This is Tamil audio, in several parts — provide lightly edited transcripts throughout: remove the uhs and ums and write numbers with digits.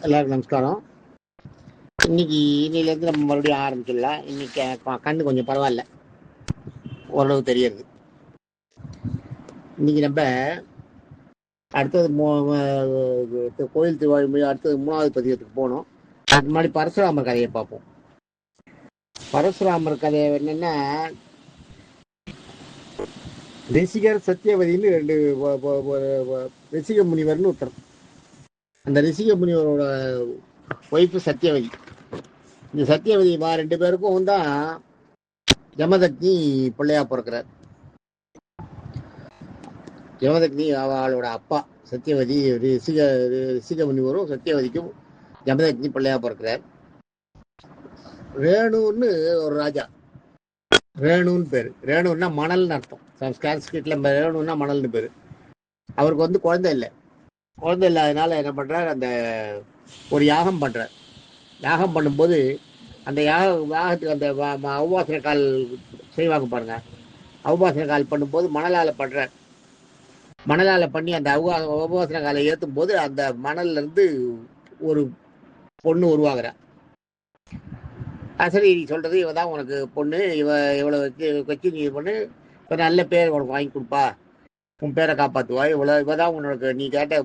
எல்லாருக்கும் நமஸ்காரம். இன்னிலேருந்து நம்ம மறுபடியும் ஆரம்பிச்சிடலாம். இன்னைக்கு கண்ணு கொஞ்சம் பரவாயில்ல, ஓரளவு தெரியுது. இன்னைக்கு நம்ம அடுத்தது கோயில் திருவாயூர் அடுத்தது 3வது பதியத்துக்கு போனோம். அதுக்கு முன்னாடி பரசுராமர் கதையை பார்ப்போம். பரசுராமர் கதை என்னன்னா, ரிஷிகர் சத்தியவதினு 2 ரிஷிக முனிவர்னு ஒருத்தர். அந்த ரிஷிக முனிவரோட ஒய்ஃபு சத்தியவதி. இந்த சத்தியவதி 2 பேருக்கும் தான் ஜமதக்னி பிள்ளையா பிறக்கிறார். ஜமதக்னி அவளோட அப்பா சத்தியவதி, ரிஷிக முனிவரும் சத்தியவதிக்கும் ஜமதக்னி பிள்ளையா பிறக்கிறார். ரேணுன்னு ஒரு ராஜா, ரேணுன்னு பேரு. ரேணுன்னா மணல்னு அர்த்தம். சான்ஸ்கிரிட்ல ரேணுன்னா மணல்னு பேரு. அவருக்கு குழந்தை இல்லை. குழந்தை இல்லாதனால என்ன பண்றார், அந்த ஒரு யாகம் பண்றார். யாகம் பண்ணும்போது அந்த யாகத்துக்கு அந்த உபாசன கால் செய்வாங்க பாருங்க. உபாசன கால் பண்ணும்போது மணலால் பண்றார். மணலால் பண்ணி அந்த உபாசன காலை ஏற்றும் போது அந்த மணல்ல இருந்து ஒரு பொண்ணு உருவாகிறார். சரி, நீ சொல்றது இவ தான் உனக்கு பொண்ணு, இவ்வளோ வச்சு நீ பொண்ணு, இப்போ நல்ல பேர் உனக்கு வாங்கி கொடுப்பா, உன் பேரை காப்பாற்றுவா, இவ தான் உனக்கு நீ கேட்ட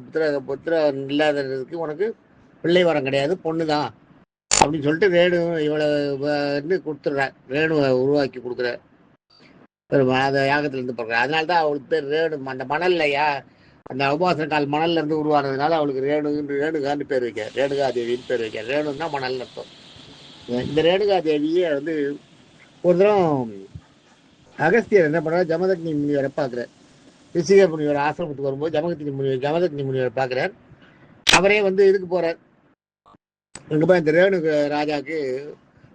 புத்திரம் இல்லாததுக்கு உனக்கு பிள்ளை வரம் கிடையாது, பொண்ணு தான் அப்படின்னு சொல்லிட்டு ரேணு இவ்வளவு கொடுத்துட்றார். ரேணுவை உருவாக்கி கொடுக்குறார். அந்த யாகத்திலேருந்து பிறகு அதனால தான் அவளுக்கு பேர் ரேணு. அந்த மணல்லையா அந்த உபாசன கால் மணல்ல இருந்து உருவானதுனால அவளுக்கு ரேணுகான்னு பேர் வைக்க, ரேணுகா தேவின்னு பேர் வைக்க. ரேணுன்னா மணல்னு அர்த்தம். இந்த ரேணுகா தேவியை ஒரு தரம் அகஸ்தியர் என்ன பண்ணுறார், ஜமதக்னி முனிவரை பார்க்குறார். ரிஷிக முனிவர் ஆசிரமத்துக்கு வரும்போது ஜமதக்னி முனிவரை பார்க்குறார். அவரே இதுக்கு போகிறார். இங்கே போய் இந்த ரேணு ராஜாவுக்கு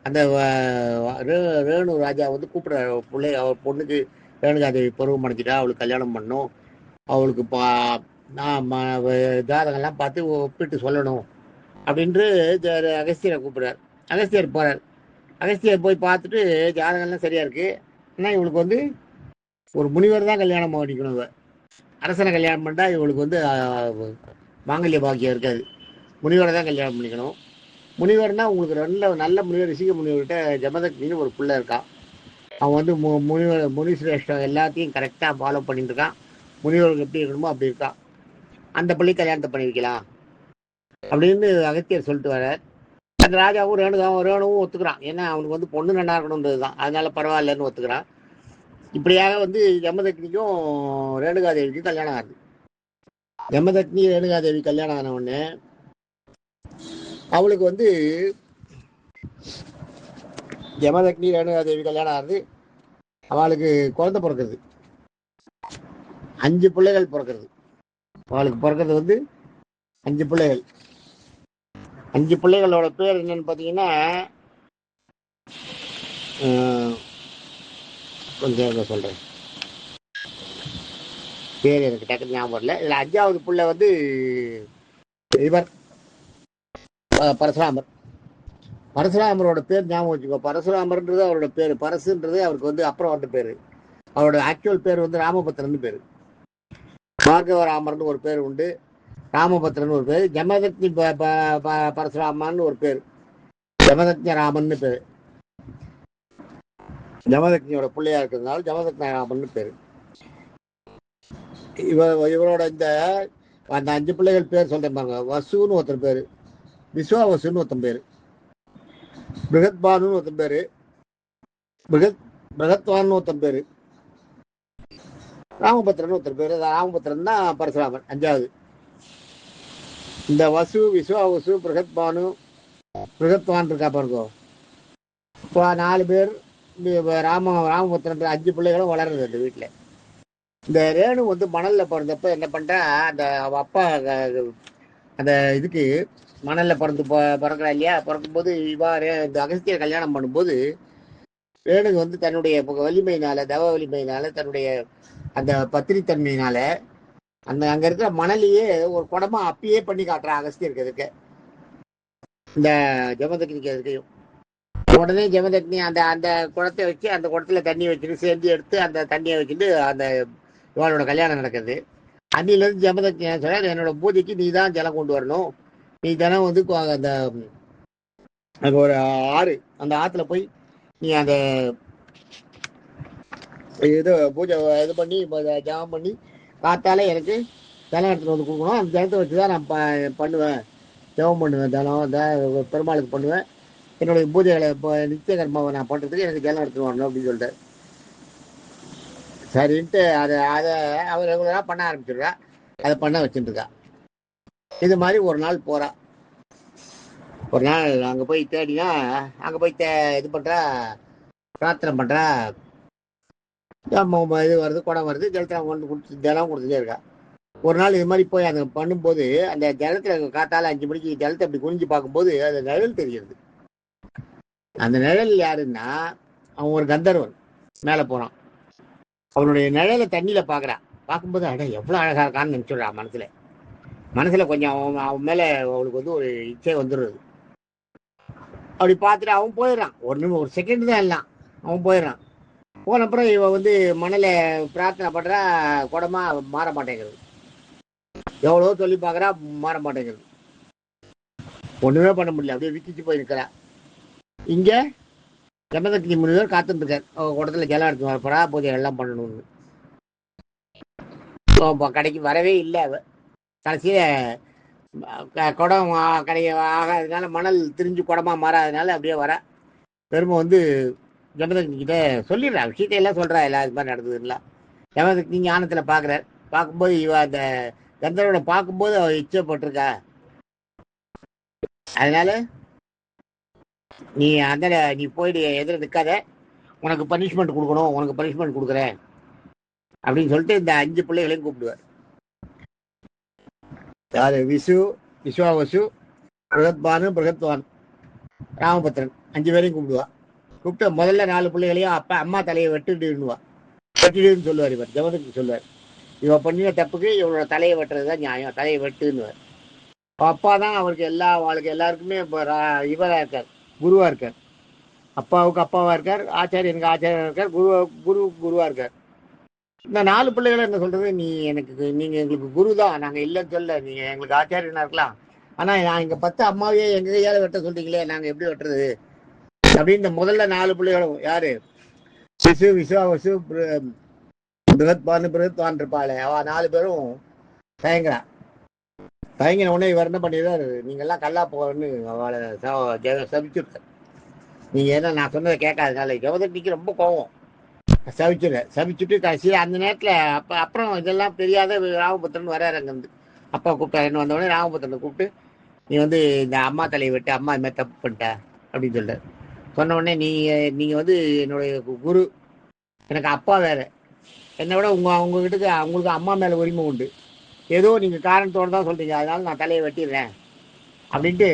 அந்த ரேணு ராஜா கூப்பிட்றாரு பிள்ளை. அவர் பொண்ணுக்கு ரேணுகா தேவி பருவம் அடைஞ்சிட்டா, அவளுக்கு கல்யாணம் பண்ணணும், அவளுக்கு ஜாதகம்லாம் பார்த்து ஒப்பிட்டு சொல்லணும் அப்படின்ட்டு அகஸ்தியரை கூப்பிட்றார். அகஸ்தியர் போகிறார். அகஸ்தியர் போய் பார்த்துட்டு ஜாதகம்லாம் சரியா இருக்கு, ஆனால் இவளுக்கு ஒரு முனிவர் தான் கல்யாணம் பண்ணிக்கணும். அரசனை கல்யாணம் பண்ணா இவளுக்கு மாங்கல்ய பாக்கியம் இருக்காது, முனிவரை தான் கல்யாணம் பண்ணிக்கணும். முனிவர்னா உங்களுக்கு நல்ல முனிவர் ரிஷிக முனிவர்கிட்ட ஜமதக்னின்னு ஒரு பிள்ளை இருக்கான். அவன் முனிசிரேஷ்டம் எல்லாத்தையும் கரெக்டாக ஃபாலோ பண்ணிட்டு இருக்கான். முனிவருக்கு எப்படி இருக்கணுமோ அப்படி இருக்கான். அந்த பிள்ளை கல்யாணத்தை பண்ணி வைக்கலாம் அப்படின்னு அகத்தியர் சொல்லிட்டு வர. அந்த ராஜாவும் ரேணுவும் ஒத்துக்கிறான். ஏன்னா அவனுக்கு பொண்ணு நல்லா இருக்கணுன்றது தான், அதனால பரவாயில்லன்னு ஒத்துக்கிறான். இப்படியாக ஜமதக்னிக்கும் ரேணுகா தேவிக்கும் கல்யாணம் ஆகுது. ஜமதக்னி ரேணுகா தேவி கல்யாணம் ஆன உடனே அவளுக்கு ஜமதக்னி ரேணுகா தேவி கல்யாணம் ஆகுது. அவளுக்கு குழந்தை பிறக்கிறது. 5 பிள்ளைகள் பிறக்கிறது. அவளுக்கு பிறக்கிறது 5 பிள்ளைகள். 5 பிள்ளைகளோட பேர் என்னன்னு பார்த்தீங்கன்னா, கொஞ்சம் சொல்றேன், பேர் எனக்கு டக்குனு ஞாபகம் வரல. இதுல 5வது பிள்ளை இவர் பரசுராமர். பரசுராமரோட பேர் ஞாபகம் வச்சுக்கோ. பரசுராமர்ன்றது அவரோட பேர், பரசுன்றது அவருக்கு அப்புறம் வந்த பேரு. அவரோட ஆக்சுவல் பேர் ராமபத்ரன் பேரு. பார்கவராமர்னு ஒரு பேர் உண்டு, ராமபத்ரன் ஒரு பேர், ஜமதக்னி பரசுராமன்னு ஒரு பேர், ஜமதக்னி ராமன்னு பேரு. ஜமதக்னியோட பிள்ளையா இருக்கிறதுனால ஜமதக்னி ராமன்னு பேரு. இவரோட அந்த 5 பிள்ளைகள் பேர் சொல்றேன் பாருங்க. வசுன்னு ஒருத்தர் பேரு, விஸ்வாவசுன்னு ஒருத்தன் பேரு, பிருகத்பானுன்னு ஒருத்தன் பேரு, பிரகத்வான்னு ஒருத்தன் பேரு, ராமபத்ரன் ஒருத்தர் பேரு. ராமபத்ரன் தான் பரசுராமன் 5வது. இந்த வசு, விஸ்வாவசு, பிரகத்பானு, பிரகத்வான் இருக்கா பாருங்க. இப்போ 4 பேர் ராமபத்ரன் 5 பிள்ளைகளும் வளருது அந்த வீட்டில். இந்த ரேணு மணல்ல பிறந்தப்ப என்ன பண்ணிட்டா, அந்த அவ அப்பா அந்த இதுக்கு மணல்ல பிறக்கிறா இல்லையா, பிறக்கும்போது இந்த அகஸ்தியர் கல்யாணம் பண்ணும்போது ரேணுக்கு தன்னுடைய வலிமையினால, தவ வலிமையினால, தன்னுடைய அந்த பத்திரித்தன்மையினால அங்க இருக்கிற மணலையே ஒரு குடமா அப்பயே பண்ணி காட்டுறான் அகஸ்தியருக்கு. எதுக்கு இந்த ஜமதக்னிக்கு எதுக்கையும் உடனே ஜமதக்னி அந்த குடத்தை வச்சு அந்த குடத்துல தண்ணி வச்சுட்டு சேர்ந்து எடுத்து அந்த தண்ணியை வச்சுட்டு அந்த இவளோட கல்யாணம் நடக்குது. அன்னிலேருந்து ஜமதக்னி சொல்ல, என்னோட பூஜைக்கு நீ தான் ஜலம் கொண்டு வரணும், நீ தினம் வந்து அந்த அங்கே ஒரு ஆறு, அந்த ஆற்றுல போய் நீ அந்த இது பூஜை இது பண்ணி ஜபம் பண்ணி காத்தால எனக்கு தினம் எடுத்துகிட்டு வந்து கொடுக்கணும். அந்த தினத்தை வச்சு தான் நான் பண்ணுவேன், ஜபம் பண்ணுவேன், தினம் பெருமாளுக்கு பண்ணுவேன். என்னுடைய பூஜைகளை இப்போ நித்திய கர்மாவை நான் பண்ணுறதுக்கு எனக்கு ஜலம் எடுத்துகிட்டு வரணும் அப்படின்னு சொல்லிட்டு சரின்ட்டு அதை அவர் ரெகுலராக பண்ண ஆரம்பிச்சிடுறா. அதை பண்ண வச்சுட்டுருக்கா. இது மாதிரி ஒரு நாள் போகிறா. ஒரு நாள் அங்கே போய் தேடினா, அங்கே போய் இது பண்ணுறா, பிரார்த்தனை பண்ணுறா. இது வருது, குடம் வருது, ஜலத்தை கொண்டு கொடுத்து ஜலம் கொடுத்துட்டே இருக்கா. ஒரு நாள் இது மாதிரி போய் அதை பண்ணும்போது அந்த ஜலத்தில் காத்தால 5 மணிக்கு ஜலத்தை அப்படி குனிஞ்சு பார்க்கும்போது அது நிழல் தெரிகிறது. அந்த நிழல் யாருன்னா, அவன் ஒரு கந்தர்வன் மேலே போகிறான். அவனுடைய நிழலை தண்ணியில் பார்க்குறான். பார்க்கும்போது அட எவ்வளோ அழகாக இருக்கான்னு நினச்சிடுறான். மனசில் கொஞ்சம் அவன் மேலே அவளுக்கு வந்து ஒரு இச்சை வந்துடுறது. அப்படி பார்த்துட்டு அவன் போயிடுறான். ஒரு செகண்ட் தான் எல்லாம். அவன் போயிடுறான். போனப்புறம் இவன் வந்து மணலை பிரார்த்தனை பண்ணுறா. குடமா மாற மாட்டேங்கிறது. எவ்வளோ சொல்லி பார்க்குறா, மாற மாட்டேங்கிறது. ஒன்றுமே பண்ண முடியல. அப்படியே விக்கிச்சு போய் இருக்கிறா. இங்கே ஜமதக்னி முனிவர் காத்துருக்கார். குடத்துல ஜலம் எடுத்து வரப்போறா, பூஜை எல்லாம் பண்ணணும்னு. கடைக்கு வரவே இல்லை. அவ கடைசியில் குடம் ஆகாததுனால, மணல் திரிஞ்சு குடமா மாறாததுனால அப்படியே வர பெருமை வந்து ஜமதக்னி கிட்ட சொல்லிடுறா. விஷயத்தையெல்லாம் சொல்கிறா. எல்லாம் இது மாதிரி நடந்ததுலாம் ஜமதக்னி ஞானத்தில் பார்க்குறார். பார்க்கும்போது இவ அந்த கந்தரோட பார்க்கும்போது அவ இச்சைப்பட்டிருக்கா. அதனால நீ போயிடு, எதிர நிற்காத, உனக்கு பனிஷ்மெண்ட் கொடுக்கணும், உனக்கு பனிஷ்மெண்ட் கொடுக்குறேன் அப்படின்னு சொல்லிட்டு இந்த 5 பிள்ளைகளையும் கூப்பிடுவார். யாரு? விஸ்வாவசு, பிரகத்பானு, பிரகத்வான், ராமபத்ரன் 5 பேரையும் கூப்பிடுவா. கூப்பிட்டு முதல்ல 4 பிள்ளைகளையும் அம்மா தலையை வெட்டுடுவா. வெட்டிடுன்னு சொல்லுவார். இவர் ஜமதக்னி சொல்லுவார், இவ பண்ணின தப்புக்கு இவனோட தலையை வெட்டுறது தான் நியாயம், தலையை வெட்டுன்னுவார். அப்பா தான் அவருக்கு எல்லாருக்குமே இப்போ இவராக இருக்கார், குருவாக இருக்கார். அப்பாவுக்கு அப்பாவாக இருக்கார், ஆச்சாரியனுக்கு ஆச்சாரியனாக இருக்கார், குருவாக இருக்கார். இந்த 4 பிள்ளைகளும் என்ன சொல்கிறது, நீங்கள் எங்களுக்கு குரு தான், நாங்கள் இல்லைன்னு சொல்ல, நீங்கள் எங்களுக்கு ஆச்சாரியனாக இருக்கலாம், ஆனால் நான் இங்கே 10 அம்மாவையே எங்கள் கையால் வெட்ட சொல்கிறீங்களே, நாங்கள் எப்படி வெட்டுறது அப்படின்னு முதல்ல 4 பிள்ளைகளும், யாரு? விஸ்வாவசு, பிரகத்வான் இருப்பாளே, அவ 4 பேரும் தயங்குறான். தயங்கின உடனே இவர் என்ன பண்ணிடுறாரு, நீங்கள்லாம் கல்லா போகணும்னு அவளை சபிச்சுருக்கார். நீங்கள் என்ன நான் சொன்னதை கேட்காதனால ஜமதக்னிக்கு ரொம்ப கோவம். சபிச்சுட்டு கடைசியில் அந்த நேரத்தில் அப்புறம் இதெல்லாம் தெரியாத ராமபுத்திரன் வர்றாரு. அங்கேருந்து அப்பா கூப்பிட்டாரு. என்ன வந்தோடனே ராமபுத்திரனை கூப்பிட்டு, நீ வந்து இந்த அம்மா தலையை விட்டு, அம்மா இது மாதிரி தப்பு பண்ணிட்ட அப்படின்னு சொல்லிட்டார். சொன்ன உடனே நீங்கள் வந்து என்னுடைய குரு, எனக்கு அப்பா வேறு, என்னை விட உங்ககிட்ட அவங்களுக்கு அம்மா மேலே உரிமை உண்டு, ஏதோ நீங்கள் காரணத்தோடு தான் சொல்கிறீங்க, அதனால நான் தலையை வெட்டிடுறேன் அப்படின்ட்டு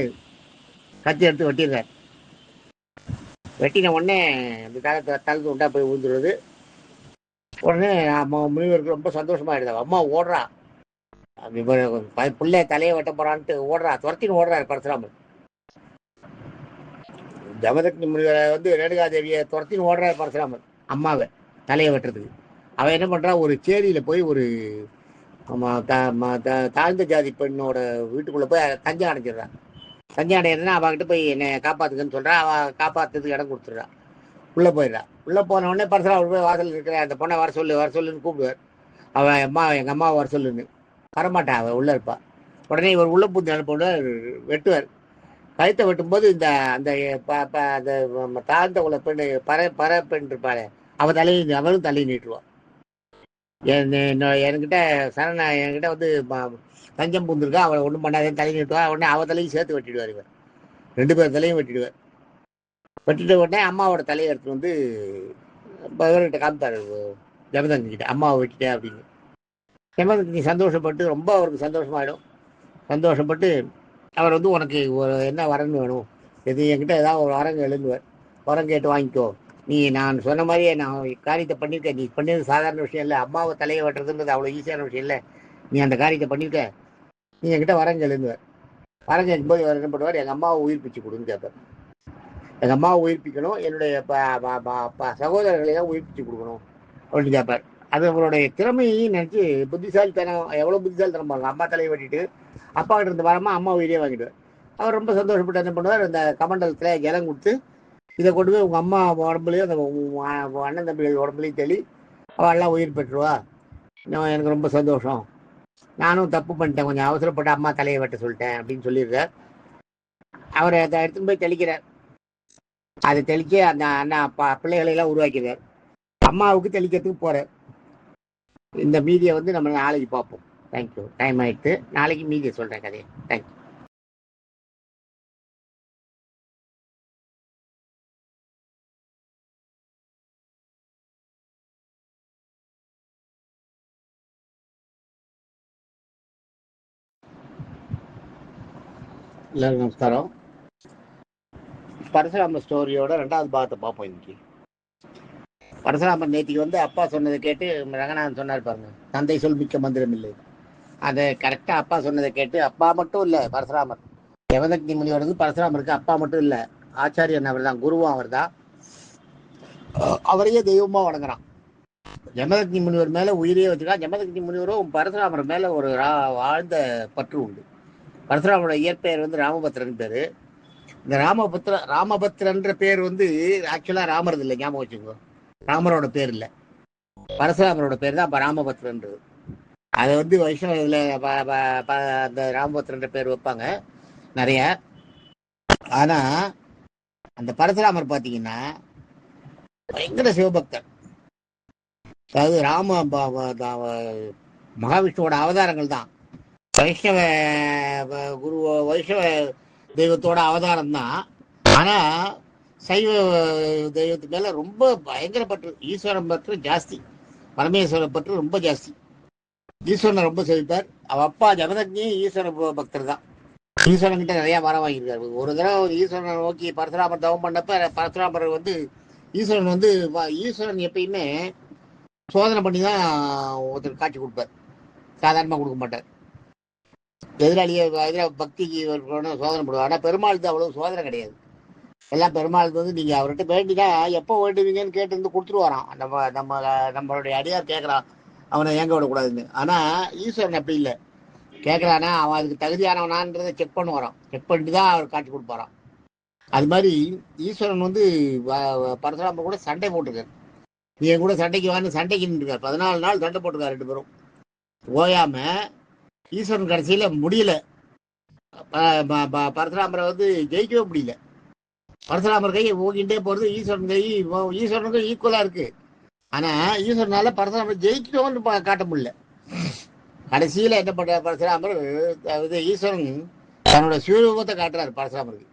கத்தி எடுத்து வெட்டிடுறார். வெட்டின உடனே அந்த தலை உண்டா போய் விழுந்துடுறது. உடனே முனிவருக்கு ரொம்ப சந்தோஷமாயிடுது. அம்மா ஓடுறா, பிள்ளை தலையை வெட்ட போறான்ட்டு ஓடுறா, துரத்தின்னு ஓடுறாரு பரசுராமன். ஜமதக்னி முனிவரை வந்து ரேணுகாதேவியை துரத்தின்னு ஓடுறாரு பரசுராமன் அம்மாவை தலையை வெட்டுறதுக்கு. அவன் என்ன பண்ணுறா, ஒரு சேரியில் போய் ஒரு தாழ்ந்த ஜாதி பெண்ணோட வீட்டுக்குள்ளே போய் தஞ்சை அடைஞ்சிடுறான். தஞ்சை அடையிறதுன்னா அவகிட்ட போய் என்னை காப்பாற்றுக்குன்னு சொல்கிறா. அவள் காப்பாற்றுறதுக்கு இடம் கொடுத்துட்றா. உள்ளே போயிடுறா. உள்ளே போன உடனே பரசுராமன் போய் வாசல் இருக்கிற அந்த பொண்ணை வர சொல்லுன்னு கூப்பிடுவார். அவள் எங்கள் அம்மாவை வர சொல்லுன்னு. வரமாட்டா, அவள் உள்ளே இருப்பாள். உடனே இவர் உள்ள பூந்து அனுப்புவார், வெட்டுவார். கழுத்தை வெட்டும்போது இந்த அந்த தாழ்ந்த உள்ள பெண்ணு பற பெண் இருப்பாள், அவளும் தலையை நீட்டுருவாள். என்கிட்ட என்கிட்ட வந்து தஞ்சம் பூந்துருக்கா, அவளை ஒன்றும் பண்ணாதேன்னு தலை நீட்டுவா. உடனே அவள் தலையும் சேர்த்து வெட்டிடுவார். இவர் 2 பேர் தலையும் வெட்டிடுவார். வெட்டிட்ட உடனே அம்மாவோட தலையை எடுத்து வந்து இவர்கிட்ட காமித்தார், ஜமதக்னி கிட்ட, அம்மாவை வெட்டிட்டேன் அப்படின்னு. ஜமதக்னி சந்தோஷப்பட்டு, ரொம்ப அவருக்கு சந்தோஷமாயிடும். சந்தோஷப்பட்டு அவர் வந்து, உனக்கு ஒரு என்ன வரன்னு வேணும், என்கிட்ட ஏதாவது ஒரு வரங்க எழுந்துவார், வரம் கேட்டு வாங்கிக்கோ, நான் சொன்ன மாதிரியே நான் காரியத்தை பண்ணியிருக்கேன், நீ பண்ணியது சாதாரண விஷயம் இல்லை, அம்மாவை தலையை வெட்டுறதுன்றது அவ்வளோ ஈஸியான விஷயம் இல்லை, நீ அந்த காரியத்தை பண்ணியிருக்க, நீ என்கிட்ட வரங்க எழுந்துவார். வரங்க இருக்கும்போது இவர் என்ன பண்ணுவார், எங்கள் அம்மாவை உயிர்ப்பிச்சு கொடுன்னு கேட்பார். எங்கள் அம்மாவை உயிர்ப்பிக்கணும், என்னுடைய சகோதரர்களையும் உயிர்ப்பிச்சு கொடுக்கணும் அப்படின்னு கேட்பார். அது அவருடைய திறமையும் நினச்சி புத்திசாலித்தனம், எவ்வளோ புத்திசாலித்தனம் பாருங்க. அம்மா தலையை வெட்டிட்டு அப்பா கிட்ட இருந்து வரமா அம்மா உயிரே வாங்கிடுவார். அவர் ரொம்ப சந்தோஷப்பட்டு என்ன பண்ணுவார், இந்த கமண்டலத்தில் ஜலம் கொடுத்து இதை கொண்டு போய் உங்கள் அம்மா உடம்புலையும் அந்த அண்ணன் தம்பிகள் உடம்புலையும் தெளி, அவள்லாம் உயிர் பெற்றுவா. எனக்கு ரொம்ப சந்தோஷம், நானும் தப்பு பண்ணிட்டேன், கொஞ்சம் அவசரப்பட்டு அம்மா தலையை வெட்ட சொல்லிட்டேன் அப்படின்னு சொல்லிடுறார். அவர் அதை எடுத்துன்னு போய் தெளிக்கிறார். அதை தெளிக்க அந்த அண்ணா பிள்ளைகளையெல்லாம் உருவாக்கிறார். அம்மாவுக்கு தெளிக்கிறதுக்கு போகிறார். இந்த மீதியை வந்து நம்ம நாளைக்கு பார்ப்போம். தேங்க்யூ. டைம் ஆயிடுத்து. நாளைக்கு மீதியை சொல்கிறேன் கதையை. தேங்க்யூ. எல்லாருக்கும் நமஸ்காரம். பரசுராமர் ஸ்டோரியோட 2வது பாகத்தை பார்ப்போம் இன்னைக்கு. பரசுராமர் நேற்றுக்கு வந்து அப்பா சொன்னதை கேட்டு ரங்கநாதன் சொன்னார் பாருங்க, தந்தை சொல் மிக்க மந்திரம் இல்லை. அதை கரெக்டாக அப்பா சொன்னதை கேட்டு, அப்பா மட்டும் இல்லை பரசுராமர், யமதக்னி முனிவர் வந்து பரசுராமருக்கு அப்பா மட்டும் இல்லை, ஆச்சாரியன் அவர் தான், குருவும் அவர் தான். அவரையே தெய்வமாக வணங்குறான். யமதக்னி முனிவர் மேலே உயிரையே வச்சுக்கான். யமதக்னி முனிவரும் பரசுராமர் மேலே ஒரு வாழ்ந்த பற்று உண்டு. பரசுராமரோட இயற்பெயர் வந்து ராமபத்ரன் பேர். இந்த ராமபத்ரன்ற பேர் வந்து ஆக்சுவலாக ராமரது இல்லை, ஞாபகம் வச்சுக்கோ. ராமரோட பேர் இல்லை, பரசுராமரோட பேர் தான் ராமபத்ரன்றது. அதை வந்து வைஷ்ணவ இதில் அந்த ராமபத்ரன்ற பேர் வைப்பாங்க நிறைய. ஆனால் அந்த பரசுராமர் பார்த்தீங்கன்னா பயங்கர சிவபக்தர். அதாவது மகாவிஷ்ணுவோட அவதாரங்கள் தான். வைஷ்ணவ குரு, வைஷ்ணவ தெய்வத்தோட அவதாரம் தான். ஆனால் சைவ தெய்வத்து மேலே ரொம்ப பயங்கர பற்று, ஈஸ்வரன் பற்று ஜாஸ்தி, பரமேஸ்வரன் பற்று ரொம்ப ஜாஸ்தி. ஈஸ்வரனை ரொம்ப சேவிப்பார். அவள் அப்பா ஜமதக்னி ஈஸ்வர பக்தர் தான். ஈஸ்வரன் கிட்ட நிறையா வரம் வாங்கியிருக்காரு. ஒரு தடவை ஈஸ்வரனை நோக்கி பரசுராமர் தவம் பண்ணப்ப பரசுராமர் வந்து ஈஸ்வரன் வந்து ஈஸ்வரன் எப்பயுமே சோதனை பண்ணி தான் ஒருத்தர் காட்சி கொடுப்பார், சாதாரணமாக கொடுக்க மாட்டார். எதிராளியை பக்திக்கு சோதனை போடுவார். ஆனால் பெருமாளுக்கு அவ்வளோ சோதனை கிடையாது. எல்லாம் பெருமாளுக்கு வந்து நீங்கள் அவர்கிட்ட வேண்டினா எப்போ வேண்டுவீங்கன்னு கேட்டு வந்து கொடுத்துருவாராம். நம்மளுடைய அடியார் கேட்குறான், அவனை ஏங்க விடக்கூடாதுன்னு. ஆனால் ஈஸ்வரன் அப்படி இல்லை, கேட்குறானா அவன் அதுக்கு தகுதியானவனான்றதை செக் பண்ணுவாராம். செக் பண்ணிட்டு தான் அவர் காட்சி கொடுப்பாராம். அது மாதிரி ஈஸ்வரன் வந்து பரசுராமர் கூட சண்டை போட்டிருக்காரு. நீ என் கூட சண்டைக்கு வான்னு சண்டைக்கு நின்றுருக்காரு. 14 நாள் சண்டை போட்டிருக்காரு 2 பேரும் ஓயாம. ஈஸ்வரன் கடைசியில் முடியல, பரசுராமரை வந்து ஜெயிக்கவே முடியல. பரசுராமர் கை ஓகிண்டே போகிறது, ஈஸ்வரன் கை ஈஸ்வரனுக்கும் ஈக்குவலாக இருக்கு. ஆனால் ஈஸ்வரனால பரசுராமர் ஜெயிக்கணும்னு காட்ட முடியல. கடைசியில் என்ன பண்ணுற பரசுராமர், ஈஸ்வரன் தன்னோட சுயரூபத்தை காட்டுறாரு பரசுராமருக்கு.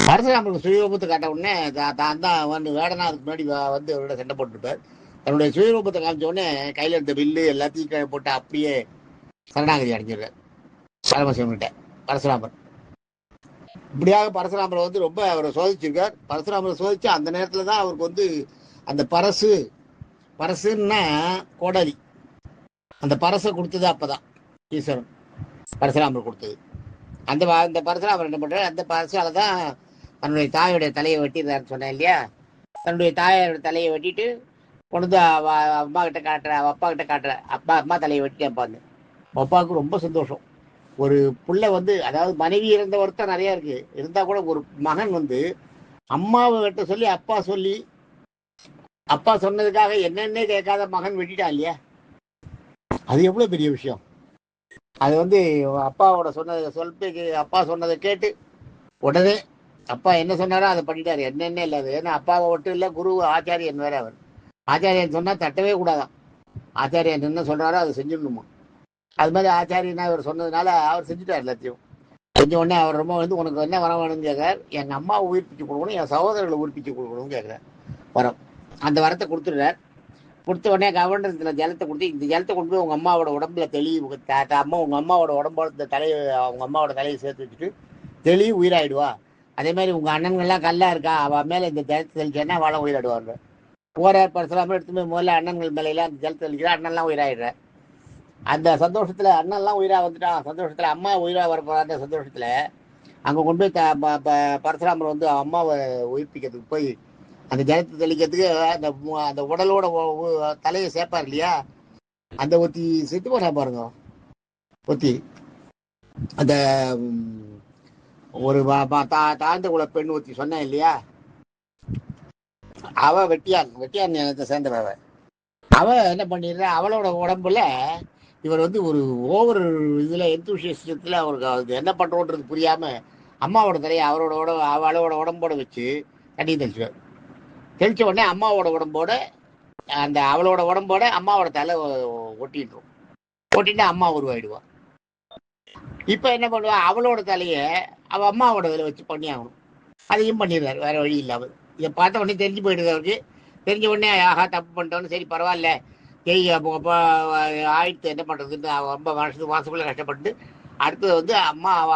பரசுராமருக்கு சுயரூபத்தை காட்ட உடனே தான் வந்து வேடனா அதுக்கு முன்னாடி வந்து அவரோட சண்டை போட்டுருப்பார். தன்னுடைய சுயரூபத்தை காமிச்ச உடனே கையில் இருந்த வில்லு எல்லாத்தையும் போட்டு அப்படியே சரணாகதி அடைஞ்சிடுறார் பரமசிவன்கிட்ட பரசுராமர். இப்படியாக பரசுராமரை வந்து ரொம்ப அவரை சோதிச்சிருக்கார். பரசுராமரை சோதிச்சு அந்த நேரத்தில் தான் அவருக்கு வந்து அந்த பரசுன்னா கோடாலி, அந்த பரசை கொடுத்தது அப்போதான் ஈஸ்வரன் பரசுராமர் கொடுத்தது. அந்த பரசுராமர் என்ன பண்ணுறாரு, அந்த பரசால தான் தன்னுடைய தாயோடைய தலையை வெட்டிடுறாருன்னு சொன்னேன் இல்லையா. தன்னுடைய தாயோட தலையை வெட்டிட்டு கொண்டு அம்மா கிட்ட காட்டுற, அப்பா கிட்ட காட்டுற, அம்மா தலையை வெட்டிட்டேன்ப்பாங்க. அப்பாவுக்கு ரொம்ப சந்தோஷம். ஒரு பிள்ளை வந்து, அதாவது மனைவி இறந்த வருத்தம் நிறையா இருக்கு, இருந்தால் கூட ஒரு மகன் வந்து அம்மாவை வெட்ட சொல்லி அப்பா சொன்னதுக்காக என்னென்ன கேட்காத மகன் வெட்டிட்டான் இல்லையா, அது எவ்வளோ பெரிய விஷயம். அது வந்து அப்பாவோட அப்பா சொன்னதை கேட்டு உடனே அப்பா என்ன சொன்னாரோ அதை பண்ணிட்டாரு, என்னென்ன இல்லாது. ஏன்னா அப்பாவை மட்டும் இல்லை, குரு ஆச்சாரியன் வேற. அவர் ஆச்சாரியன் சொன்னால் தட்டவே கூடாதான். ஆச்சாரியன் என்ன சொல்கிறாரோ அதை செஞ்சிடணுமா. அது மாதிரி ஆச்சாரியனா இவர் சொன்னதுனால அவர் செஞ்சுட்டார் எல்லாத்தையும். செஞ்ச உடனே அவர் ரொம்ப வந்து உனக்கு என்ன வரம் வேணும்னு கேட்குறார். எங்கள் அம்மாவை உயிர்ப்பிச்சு கொடுக்கணும், என் சகோதரர்களை உயிர்ப்பிச்சு கொடுக்கணும்னு கேட்குறார் வரம். அந்த வரத்தை கொடுத்துடுறார். கொடுத்த உடனே கவர்னத்தில் ஜலத்தை கொடுத்து, இந்த ஜலத்தை கொண்டு போய் உங்கள் அம்மாவோட உடம்புல உங்கள் அம்மாவோட உடம்போட அவங்க அம்மாவோட தலையை சேர்த்து வச்சுட்டு தெளிவு உயிராயிடுவா. அதே மாதிரி உங்கள் அண்ணன்கள்லாம் கல்லாக இருக்கா, அவள் மேலே இந்த ஜலத்தை தெளிச்சேன்னா அவளை உயிராடுவாங்க. போகிறார் பரசுராமர் எடுத்து போய் முதல்ல அண்ணன்கள் மேலையெல்லாம் அந்த ஜலத்தை தெளிக்கிறா, அண்ணன்லாம் உயிராயிடுற. அந்த சந்தோஷத்தில் அண்ணன்லாம் உயிராக வந்துட்டான், சந்தோஷத்தில் அம்மா உயிராக வரப்போகிற சந்தோஷத்தில் அங்கே கொண்டு போய் பரசுராமர் வந்து அம்மாவை உயிர்ப்பிக்கிறதுக்கு போய் அந்த ஜலத்தை தெளிக்கிறதுக்கு அந்த உடலோட தலையை சேர்ப்பார் இல்லையா, அந்த ஒத்தி செத்து போனா பாருங்க. ஒத்தி அந்த ஒரு தாழ்ந்த குல பெண் ஊத்தி சொன்னேன் இல்லையா, அவ வெட்டியான் வெட்டியான் இனத்தை சேர்ந்தவ. அவ என்ன பண்ணிடுற, அவளோட உடம்புல இவர் வந்து ஒரு ஓவர் இதுல எந்தூசியத்துல அவருக்கு அது என்ன பண்றோன்றது புரியாம அம்மாவோட தலையை அவளோட உடம்போட வச்சு தண்ணி தெளிச்சுவார். தெளிச்ச உடனே அம்மாவோட உடம்போட அந்த அவளோட உடம்போட அம்மாவோட தலை ஒட்டிட்டுரும். ஒட்டிட்டு அம்மா உருவாயிடுவா. இப்ப என்ன பண்ணுவா, அவளோட தலைய அவ அம்மாவோட இதில் வச்சு பண்ணி ஆகணும். அதையும் பண்ணிடுறாரு, வேற வழி இல்லாமல். இதை பார்த்த உடனே தெரிஞ்சு போயிடுது அவருக்கு. தெரிஞ்ச உடனே ஆஹா தப்பு பண்ணிட்டோன்னு, சரி பரவாயில்ல ஜெய் அப்போ ஆயிடுத்து என்ன பண்றதுன்னு ரொம்ப மாசத்துக்குள்ள கஷ்டப்பட்டு அடுத்தது வந்து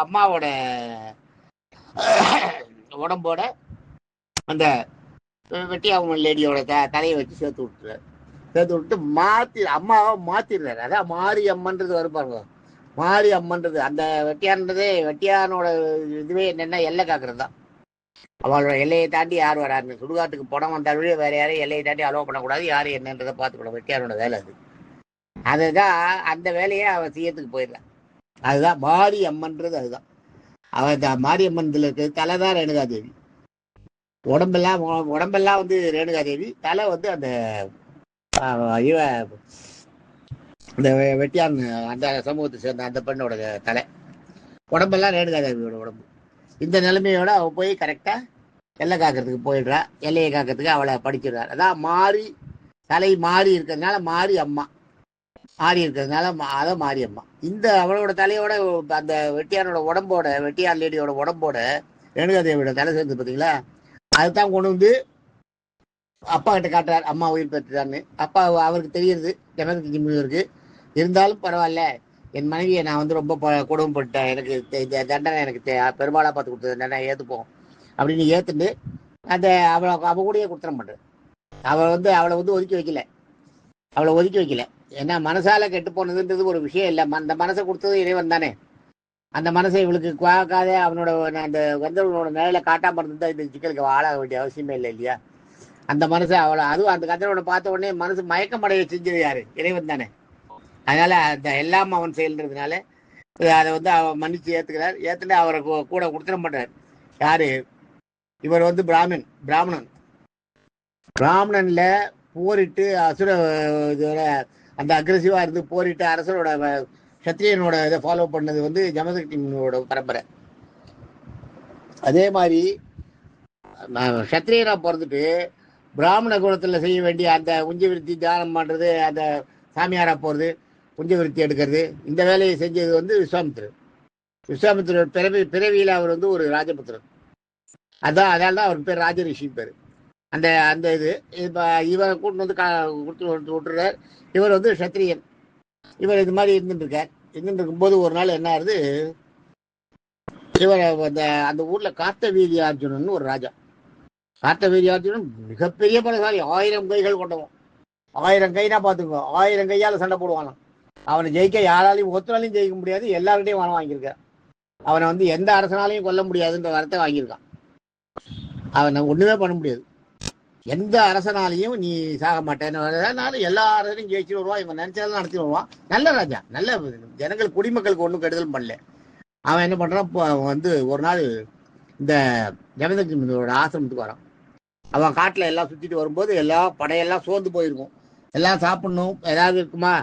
அம்மாவோட உடம்போட அந்த வெட்டியாகும் லேடியோட தலையை வச்சு சேர்த்து விட்டுறாரு. சேர்த்து விட்டு அம்மாவை மாத்திடுறாரு. அதான் மாரி அம்மன்றது வருப்பாங்க. மாரி அம்மன்றது அந்த வெட்டியானோட இதுவே என்னன்னா எல்லை காக்குறது தான். அவளோட எல்லையை தாண்டி யார் வராருன்னு, சுடுகாட்டுக்கு படம் வந்தாலே வேற யாரையும் எல்லையை தாண்டி அலோவ் பண்ணக்கூடாது, யாரு என்னன்றதை பார்த்துக்கணும். வெட்டியானோட வேலை அது. அதுதான் அந்த வேலையை அவன் செய்யறதுக்கு போயிடுறான். அதுதான் மாரி அம்மன்றது. அதுதான் அவன் மாரியம்மன் இதுல இருக்கு. தலை தான் ரேணுகாதேவி. உடம்பெல்லாம் வந்து ரேணுகாதேவி. தலை வந்து அந்த இவ இந்த வெட்டியான் அந்த சமூகத்தை சேர்ந்த அந்த பெண்ணோட தலை. உடம்பெல்லாம் ரேணுகாதேவியோட உடம்பு. இந்த நிலைமையோட அவ போய் கரெக்டா எல்லை காக்கிறதுக்கு போயிடுறா. எல்லையை காக்கிறதுக்கு அவளை படிச்சிடுறாரு. அதான் மாறி தலை மாறி இருக்கிறதுனால மாறி அம்மா, மாறி இருக்கிறதுனால அதான் மாறி அம்மா. இந்த அவளோட தலையோட அந்த வெட்டியானோட உடம்போட, வெட்டியான் லேடியோட உடம்போட ரேணுகாதேவியோட தலை சேர்ந்து பார்த்தீங்களா, அதுதான் கொண்டு வந்து அப்பா கிட்ட காட்டுறாரு, அம்மா உயிர் பெற்றுட்டான்னு. அப்பா அவருக்கு தெரியுது ஜமதக்னி முனிவருக்கு. இருந்தாலும் பரவாயில்ல, என் மனைவியை நான் வந்து ரொம்ப கொடுமைப்பட்டேன், எனக்கு இந்த தண்டனை எனக்கு பெரும்பாலாக பார்த்து கொடுத்தது தண்டனை ஏற்றுப்போம் அப்படின்னு ஏற்றுட்டு அந்த அவ கூடயே குற்றம் பண்ணுறது. அவளை வந்து ஒதுக்கி வைக்கல. ஏன்னா மனசால கெட்டு போனதுன்றது ஒரு விஷயம் இல்லை. அந்த மனசை கொடுத்தது இறைவன் தானே. அந்த மனசை இவளுக்கு குவாக்காத அவனோட அந்த கந்தர்வனோட நிலையில காட்டாம இருந்தா இந்த சிக்கலுக்கு ஆளாக வேண்டிய அவசியமே இல்லை இல்லையா. அந்த மனசை அதுவும் அந்த கந்தர்வனை பார்த்த உடனே மனசு மயக்கமடைய செஞ்சது யாரு, இறைவன் தானே. அதனால அந்த எல்லாம் அவன் செயல்ன்றதுனால அதை வந்து அவன் மன்னிச்சு ஏத்துக்கிறார். ஏத்துட்டு அவரை கூட குடுத்தனம் பண்றாரு. யாரு இவர் வந்து பிராமணன்ல போரிட்டு அசுர இதோட அந்த அக்ரெசிவா இருந்து போரிட்டு அரசரோட சத்திரியனோட இதை ஃபாலோ பண்ணது வந்து ஜமதக்னியோட பரம்பரை. அதே மாதிரி சத்திரியனா பிறந்துட்டு பிராமண குலத்துல செய்ய வேண்டிய அந்த உஞ்ச விருத்தி தியானம் பண்றது, அந்த சாமியாரா போறது, உஞ்ச விருத்தி எடுக்கிறது, இந்த வேலையை செஞ்சது வந்து விஸ்வாமித்திரர் பிறவியில அவர் வந்து ஒரு ராஜபுத்திரன். அதனால தான் அவருக்கு பேர் ராஜரிஷி பேர். அந்த அந்த இது இப்போ இவரை கூட்டு வந்து கொடுத்து விட்டுறார். இவர் வந்து சத்திரியன். இவர் இது மாதிரி இருந்துட்டு இருக்கும்போது ஒரு நாள் என்ன ஆகுது, இவர் அந்த ஊர்ல கார்த்தவீரியார்ஜுனன் ஒரு ராஜா. கார்த்தவீரியார்ஜுனன் மிகப்பெரிய பலசாலி, 1000 கைகள் கொண்டவன். 1000 கைனா பாத்துக்கோ, 1000 கையால சண்டை போடுவானா. அவனை ஜெயிக்க யாராலையும் ஒருத்தராலையும் ஜெயிக்க முடியாது. எல்லார்கிட்டையும் வரம் வாங்கியிருக்கான். அவனை வந்து எந்த அரசனாலையும் கொல்ல முடியாதுன்ற வரத்தை வாங்கியிருக்கான். அவனை ஒண்ணுமே பண்ண முடியாது. எந்த அரசனாலையும் நீ சாக மாட்டேன்னு எல்லா அரசனையும் ஜெயிச்சு வருவான். இவன் நினைச்சாலும் நடத்தி வருவான். நல்ல ராஜா, நல்ல ஜனங்கள் குடிமக்களுக்கு ஒன்றும் கெடுதலும் பண்ணல. அவன் என்ன பண்றான், அவன் வந்து ஒரு நாள் இந்த ஜமதக்னியோட ஆசிரமத்துக்கு வரான். அவன் காட்டுல எல்லாம் சுத்திட்டு வரும்போது எல்லாம் படையெல்லாம் சோர்ந்து போயிருக்கும். எல்லாம் சாப்பிடணும், ஏதாவது இருக்குமா,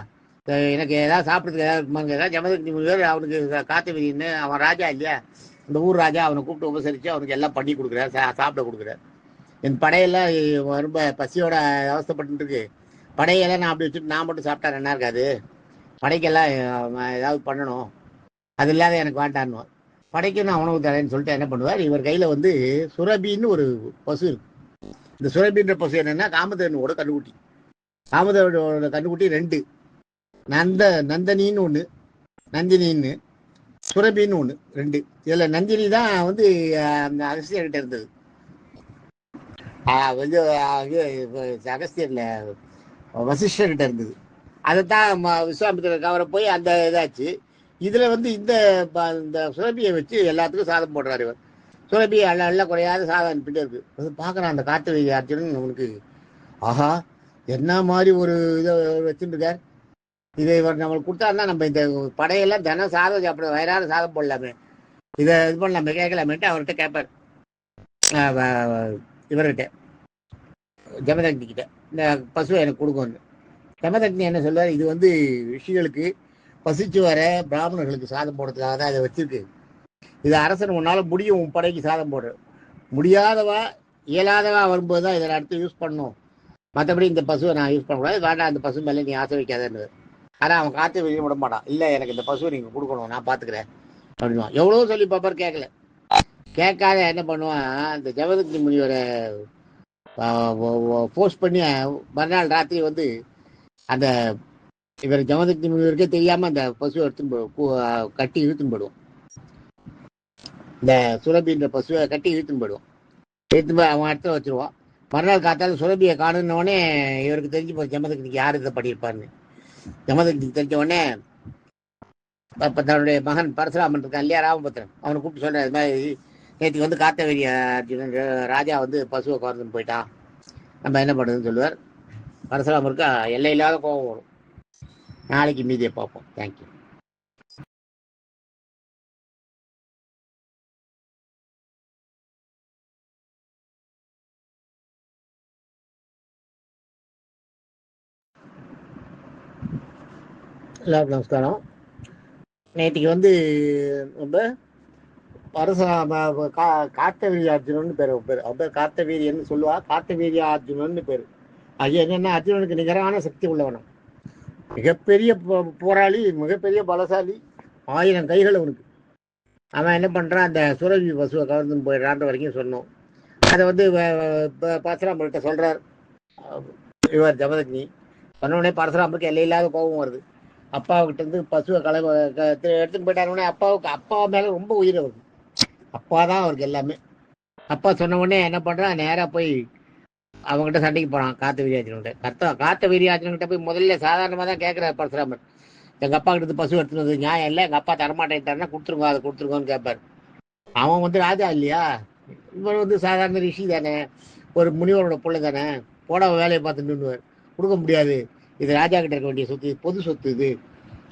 எனக்கு ஏதாவது சாப்பிட்றதுக்கு ஏதாவது இருக்குமாங்க. ஜமதக்னி முனிவர் அவனுக்கு கார்த்தவீரியன்னு, அவன் ராஜா இல்லையா, இந்த ஊர் ராஜா, அவனை கூப்பிட்டு உபசரிச்சு அவனுக்கு எல்லாம் பண்ணி கொடுக்குறாரு, சாப்பிட கொடுக்குறாரு. என் படையெல்லாம் ரொம்ப பசியோட அவஸ்தைப்பட்டு இருக்கு. படையெல்லாம் நான் அப்படி வச்சுட்டு நான் மட்டும் சாப்பிட்டா என்ன இருக்காது, படைக்கெல்லாம் ஏதாவது பண்ணணும், அது இல்லாத எனக்கு வேண்டான்னு. படைக்கு நான் உணவு தரேன்னு சொல்லிட்டு என்ன பண்ணுவார், இவர் கையில வந்து சுரபின்னு ஒரு பசு இருக்கு. இந்த சுரபின்ற பசு என்னன்னா காமதேவனோட கண்ணுக்குட்டி. காமதேவனோட கண்ணுக்குட்டி 2, நந்தனின்னு ஒண்ணு, நந்தினின்னு, சுரபின்னு ஒண்ணு, 2. இதுல நந்தினி தான் வந்து அந்த அகஸ்தியர்கிட்ட இருந்தது. வந்து அகஸ்தியர்ல வசிஷ்டர்கிட்ட இருந்தது. அதைத்தான் விஸ்வாமித்திரர் அவரை போய் அந்த இதாச்சு. இதுல வந்து இந்த சுரபியை வச்சு எல்லாத்துக்கும் சாதம் போடுறாரு இவர். சுரபி அல்ல குறையாத சாதம் அனுப்பிட்டே இருக்கு. பாக்குறான் அந்த கார்த்தவீரியார்ஜுனன், அவனுக்கு ஆஹா என்ன மாதிரி ஒரு இதை வச்சுருக்கார். இதை இவர் நம்மளுக்கு கொடுத்தாருன்னா நம்ம இந்த படையெல்லாம் தினம் சாதம் சாப்பிட வயிறார சாதம் போடலாமே. இதை இது பண்ணலாமே கேட்கலாமேட்டு அவர்கிட்ட கேட்பார். இவர்கிட்ட ஜமதக்னி கிட்ட இந்த பசுவை எனக்கு கொடுக்கணும். ஜமதக்னி என்ன சொல்வார், இது வந்து ரிஷிகளுக்கு பசிச்சு வர பிராமணர்களுக்கு சாதம் போடுறதுக்காக தான் இதை வச்சிருக்கு. இது அரசன் உன்னால முடியும், உன் படைக்கு சாதம் போடுற, முடியாதவா இயலாதவா வரும்போது தான் இதை அடுத்து யூஸ் பண்ணும். மற்றபடி இந்த பசுவை நான் யூஸ் பண்ணக்கூடாது, வேண்டாம் அந்த பசு மேலே நீ ஆசை வைக்காதன்னு. ஆனால் அவன் காற்று வெளியே விட மாட்டான். இல்லை எனக்கு இந்த பசுவை நீங்கள் கொடுக்கணும், நான் பார்த்துக்கிறேன் அப்படின்வான். எவ்வளோ சொல்லி பார்ப்பார், கேட்கல. கேட்காத என்ன பண்ணுவான், இந்த ஜமதக்னி முனிவரை போஸ்ட் பண்ணி மறுநாள் ராத்திரி வந்து அந்த இவர் ஜமதக்னி முனிவருக்கே தெரியாமல் அந்த பசுவை எடுத்துன்னு கட்டி இழுத்துன்னு போடுவோம். இந்த சுரபின்ற பசுவை கட்டி இழுத்துன்னு போயிடுவோம். இழுத்துன்னு போய் அவன் இடத்துல வச்சிருவான். மறுநாள் காத்தாலும் சுரபியை காணுன்னொடனே இவருக்கு தெரிஞ்சு போய் ஜமதக்னிக்கு யார் இதை பண்ணியிருப்பாருன்னு. ஜமதக்னிக்கு தெரிஞ்ச உடனே இப்போ தன்னுடைய மகன் பரசுராமன் இருக்கான் இல்லையா, ராமபுத்திரன், அவனை கூப்பிட்டு சொல்கிறேன், இது மாதிரி நேற்றுக்கு வந்து காத்தவெறி அர்ஜுனன் ராஜா வந்து பசுவை குறந்துன்னு போயிட்டான், நம்ம என்ன பண்ணுறதுன்னு சொல்லுவார். பரசுராமருக்கு எல்லையில்லாத கோபம் வரும். நாளைக்கு மீதியை பார்ப்போம். தேங்க்யூ. எல்லாருக்கும் நமஸ்காரம். நேற்றுக்கு வந்து நம்ம காத்தவீரிய அர்ஜுனன் பேர் பேர் காத்தவீரியன்னு சொல்லுவா. காத்தவீரிய அர்ஜுனன் பேர். அது என்னன்னா, அர்ஜுனனுக்கு நிகரான சக்தி உள்ளவனும், மிகப்பெரிய போராளி, மிகப்பெரிய பலசாலி, 1000 கைகள் அவனுக்கு. அவன் என்ன பண்ணுறான், அந்த சுரவி பசுவை கவர்ந்துன்னு போயிடுறான்ற வரைக்கும் சொன்னோம். அதை வந்து பரசுராமர்கிட்ட சொல்கிறார் இவர் ஜமதக்னி. சொன்னோடனே பரசுராமருக்கு எல்லையில்லாத கோபம் வருது. அப்பாவுக்கிட்ட இருந்து பசுவை எடுத்துன்னு போயிட்டாருன்னே அப்பா மேலே ரொம்ப உயிர் வருது. அப்பா தான் அவருக்கு எல்லாமே. அப்பா சொன்ன உடனே என்ன பண்ணுறான், நேராக போய் அவங்ககிட்ட சண்டைக்கு போகிறான். காத்த வீரியாஜன்கிட்ட போய் முதல்ல சாதாரணமாக தான் கேட்குறாரு பரசுராமர். எங்கள் அப்பா கிட்ட பசு எடுத்துனது நியாயம் இல்லை, எங்கள் அப்பா தரமாட்டேன்ட்டாருன்னா கொடுத்துருங்க, அதை கொடுத்துருங்கன்னு கேட்பார். அவன் வந்து ராஜா இல்லையா, இவர் வந்து சாதாரண ரிஷி தானே, ஒரு முனிவரோட பிள்ளை தானே, போட வேலையை பார்த்துட்டுன்னுவார். கொடுக்க முடியாது, இது ராஜா கிட்ட இருக்க வேண்டிய சொத்து, பொது சொத்து, இது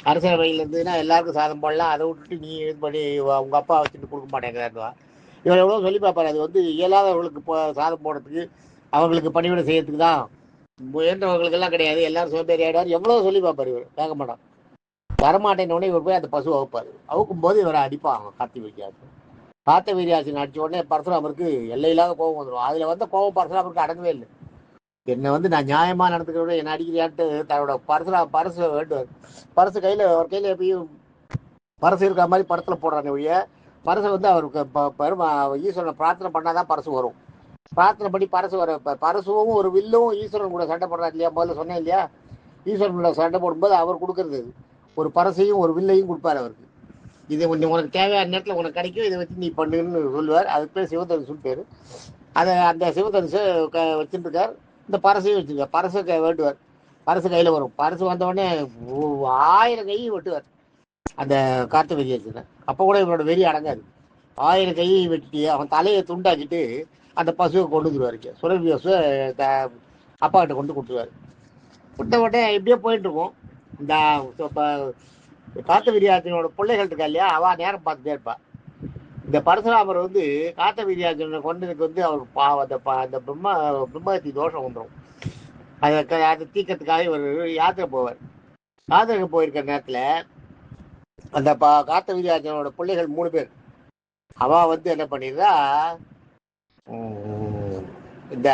அரசர் வழியில் இருந்ததுன்னா எல்லாருக்கும் சாதம் போடலாம், அதை விட்டுட்டு நீ இது பண்ணி உங்கள் அப்பா வச்சுட்டு கொடுக்க மாட்டேங்கிறாருவா. இவர் எவ்வளோ சொல்லி பார்ப்பார். அது வந்து இயலாதவர்களுக்கு சாதம் போடுறதுக்கு, அவங்களுக்கு பணிவிடை செய்யறதுக்கு தான், முயன்றவர்களுக்கெல்லாம் கிடையாது, எல்லாரும் சோம்பேறி ஆகிடார். எவ்வளோ சொல்லி பார்ப்பார். இவர் கேட்க மாட்டான். வரமாட்டேன்னொடனே இவர் போய் அந்த பசுவை அவுப்பார். அவுக்கும் போது இவரை அடிப்பாங்க. காத்த வீரியாசன் அடித்த உடனே பரசுராமருக்கு எல்லையில்லாத கோபம் வந்துடும். அதில் வந்து கோபம் பரசுராமருக்கு அடங்கவே இல்லை. என்னை வந்து நான் நியாயமாக நடந்துக்கிறோட என்னை அடிக்கிறியான்ட்டு தன்னோட பரசு வேண்டுவார். பரசு கையில், அவர் கையில் எப்பயும் பரசு இருக்கிற மாதிரி படத்தில் போடுறானே ஒழிய, பரசை வந்து அவருக்கு ஈஸ்வரனை பிரார்த்தனை பண்ணால் தான் பரசு வரும். பிரார்த்தனை பண்ணி பரசு வர, பரசுவும் ஒரு வில்லும் ஈஸ்வரன் கூட சண்டை போடுறாரு இல்லையா, முதல்ல சொன்னேன் இல்லையா, ஈஸ்வரன் கூட சண்டை போடும்போது அவர் கொடுக்கறது ஒரு பரசையும் ஒரு வில்லையும் கொடுப்பார் அவருக்கு. இது உனக்கு தேவையான நேரத்தில் உனக்கு கிடைக்கும், இதை வச்சு நீ பண்ணுன்னு சொல்லுவார். அதுக்கு பேர் சிவதனுசு பேர். அதை அந்த சிவதனுசை வச்சுருக்கார். இந்த பரசையும் வச்சுருக்கார். பரசை வேண்டுவார். பரசு கையில் வரும். பரசு வந்தவொடனே 1000 கையை வெட்டுவார் அந்த காட்டு வெறி வச்சுருக்கார். அப்போ கூட இவனோட வெறி அடங்காது. 1000 கையை வெட்டிட்டு அவன் தலையை துண்டாக்கிட்டு அந்த பசுவை கொண்டு வந்துடுவார். சுரபி பசுவை அப்பாக்கிட்ட கொண்டு கொடுத்துருவார். கொடுத்த உடனே இப்படியே போயிட்டு இருக்கோம். இந்த காத்த வீரியார்ஜுனோட பிள்ளைகள் இருக்கா இல்லையா, அவள் நேரம் பார்த்துட்டே இருப்பாள். இந்த பரசுராமர் வந்து காத்த வீரியார்ஜுனனை கொண்டதுக்கு வந்து அவருக்கு அந்த பிரம்மஹத்தி தோஷம் வந்துடும். அதை தீக்கிறதுக்காக இவர் யாத்திரை போவார். யாத்திரைக்கு போயிருக்கிற நேரத்தில் அந்த காத்த வீரியார்ஜுனோட பிள்ளைகள் 3 பேர், அவள் வந்து என்ன பண்ணிடுறா, இந்த